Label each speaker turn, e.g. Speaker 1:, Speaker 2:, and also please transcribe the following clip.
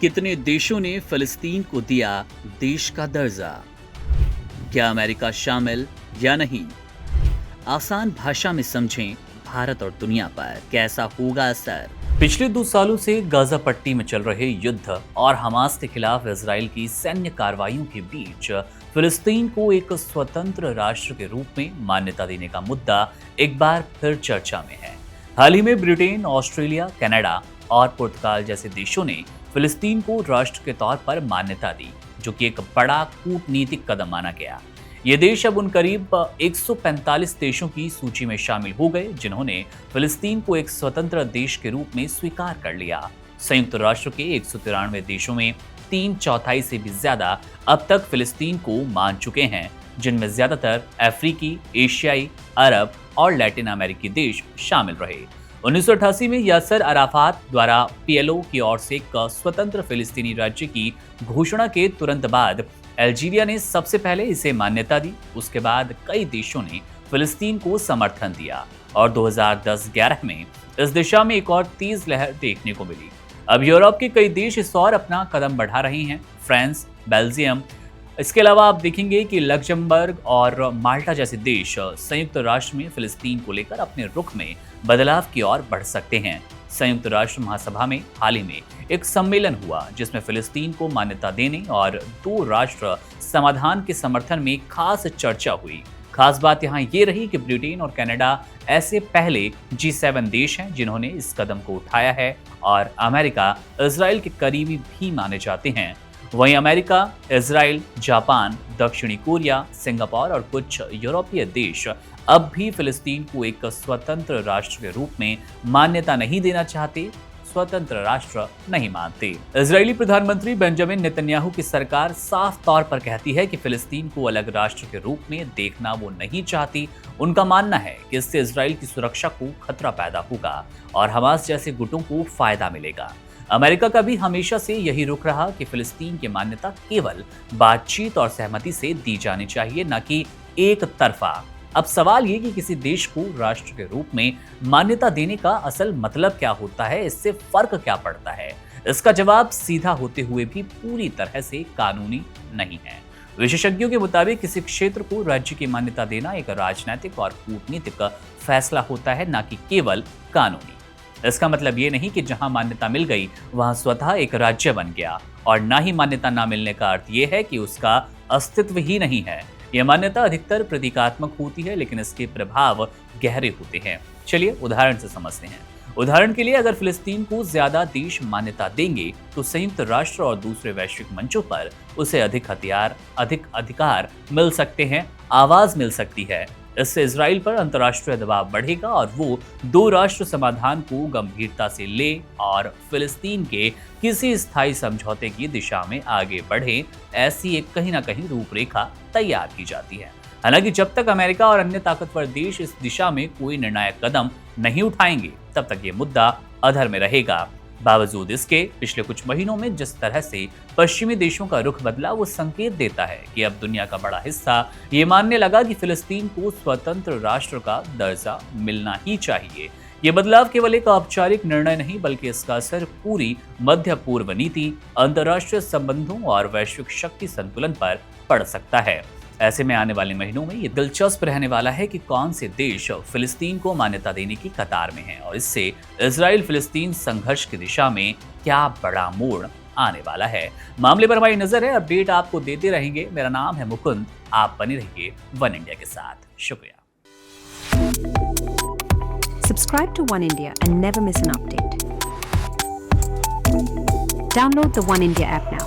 Speaker 1: कितने देशों ने फिलिस्तीन को दिया देश का दर्जा? क्या अमेरिका शामिल या नहीं? आसान भाषा में समझें, भारत और दुनिया पर कैसा होगा असर। पिछले 2 सालों से गाजा पट्टी में चल रहे युद्ध और हमास के खिलाफ इजराइल की सैन्य कार्रवाइयों के बीच फिलिस्तीन को एक स्वतंत्र राष्ट्र के रूप में मान्यता देने का मुद्दा एक बार फिर चर्चा में है। हाल ही में ब्रिटेन, ऑस्ट्रेलिया, कनाडा और पुर्तगाल जैसे देशों ने फिलिस्तीन को राष्ट्र के तौर पर मान्यता दी, जो कि एक बड़ा कूटनीतिक कदम माना गया। ये देश अब उन करीब 145 देशों की सूची में शामिल हो गए जिन्होंने फिलिस्तीन को एक स्वतंत्र देश के रूप में स्वीकार कर लिया। संयुक्त राष्ट्र के 193 देशों में 3/4 से भी ज्यादा अब तक फिलिस्तीन को मान चुके हैं, जिनमें ज्यादातर अफ्रीकी, एशियाई, अरब और लैटिन अमेरिकी देश शामिल रहे। 1988 में यासर अराफात द्वारा पीएलओ की ओर से एक स्वतंत्र फिलिस्तीनी राज्य की घोषणा के तुरंत बाद अल्जीरिया ने सबसे पहले इसे मान्यता दी। उसके बाद कई देशों ने फिलिस्तीन को समर्थन दिया और 2010-11 में इस दिशा में एक और तेज लहर देखने को मिली। अब यूरोप के कई देश इस ओर अपना कदम बढ़ा रहे हैं। फ्रांस, बेल्जियम, इसके अलावा आप देखेंगे कि लक्जमबर्ग और माल्टा जैसे देश संयुक्त राष्ट्र में फिलिस्तीन को लेकर अपने रुख में बदलाव की ओर बढ़ सकते हैं। संयुक्त राष्ट्र महासभा में हाल ही में एक सम्मेलन हुआ जिसमें फिलिस्तीन को मान्यता देने और 2 राष्ट्र समाधान के समर्थन में खास चर्चा हुई। खास बात यहाँ ये रही कि ब्रिटेन और कनाडा ऐसे पहले G7 देश हैं जिन्होंने इस कदम को उठाया है और अमेरिका इजराइल के करीबी भी माने जाते हैं। वहीं अमेरिका, इजराइल, जापान, दक्षिणी कोरिया, सिंगापुर और कुछ यूरोपीय देश अब भी फिलिस्तीन को एक स्वतंत्र राष्ट्र के रूप में मान्यता नहीं देना चाहते, स्वतंत्र राष्ट्र नहीं मानते। इजरायली प्रधानमंत्री बेंजामिन नेतन्याहू की सरकार साफ तौर पर कहती है कि फिलिस्तीन को अलग राष्ट्र के रूप में देखना वो नहीं चाहती। उनका मानना है कि इससे इजराइल की सुरक्षा को खतरा पैदा होगा और हमास जैसे गुटों को फायदा मिलेगा। अमेरिका का भी हमेशा से यही रुख रहा कि फिलिस्तीन की मान्यता केवल बातचीत और सहमति से दी जानी चाहिए, न कि एक तरफा। अब सवाल ये कि किसी देश को राष्ट्र के रूप में मान्यता देने का असल मतलब क्या होता है, इससे फर्क क्या पड़ता है? इसका जवाब सीधा होते हुए भी पूरी तरह से कानूनी नहीं है। विशेषज्ञों के मुताबिक किसी क्षेत्र को राज्य की मान्यता देना एक राजनीतिक और कूटनीतिक फैसला होता है, न कि केवल कानूनी। इसका मतलब ये नहीं कि जहां मान्यता मिल गई वहां स्वतः एक राज्य बन गया, और ना ही मान्यता ना मिलने का अर्थ ये है कि उसका अस्तित्व ही नहीं है। यह मान्यता अधिकतर प्रतीकात्मक होती है, लेकिन इसके प्रभाव गहरे होते हैं। चलिए उदाहरण से समझते हैं। उदाहरण के लिए, अगर फिलिस्तीन को ज्यादा देश मान्यता देंगे तो संयुक्त राष्ट्र और दूसरे वैश्विक मंचों पर उसे अधिक हथियार, अधिक अधिकार मिल सकते हैं, आवाज मिल सकती है। इससे इजराइल पर अंतर्राष्ट्रीय दबाव बढ़ेगा और वो 2 राष्ट्र समाधान को गंभीरता से ले और फिलिस्तीन के किसी स्थायी समझौते की दिशा में आगे बढ़े, ऐसी एक कहीं ना कहीं रूपरेखा तैयार की जाती है। हालांकि जब तक अमेरिका और अन्य ताकतवर देश इस दिशा में कोई निर्णायक कदम नहीं उठाएंगे, तब तक ये मुद्दा अधर में रहेगा। बावजूद इसके, पिछले कुछ महीनों में जिस तरह से पश्चिमी देशों का रुख बदला, वो संकेत देता है कि अब दुनिया का बड़ा हिस्सा ये मानने लगा कि फिलिस्तीन को स्वतंत्र राष्ट्र का दर्जा मिलना ही चाहिए। ये बदलाव केवल एक औपचारिक निर्णय नहीं, बल्कि इसका असर पूरी मध्य पूर्व नीति, अंतर्राष्ट्रीय संबंधों और वैश्विक शक्ति संतुलन पर पड़ सकता है। ऐसे में आने वाले महीनों में ये दिलचस्प रहने वाला है कि कौन से देश फिलिस्तीन को मान्यता देने की कतार में हैं और इससे इजराइल फिलिस्तीन संघर्ष की दिशा में क्या बड़ा मोड़ आने वाला है। मामले पर हमारी नजर है, अपडेट आपको देते रहेंगे। मेरा नाम है मुकुंद, आप बने रहिए वन इंडिया के साथ। शुक्रिया।
Speaker 2: Subscribe to One India and never miss an update. Download the One India app now.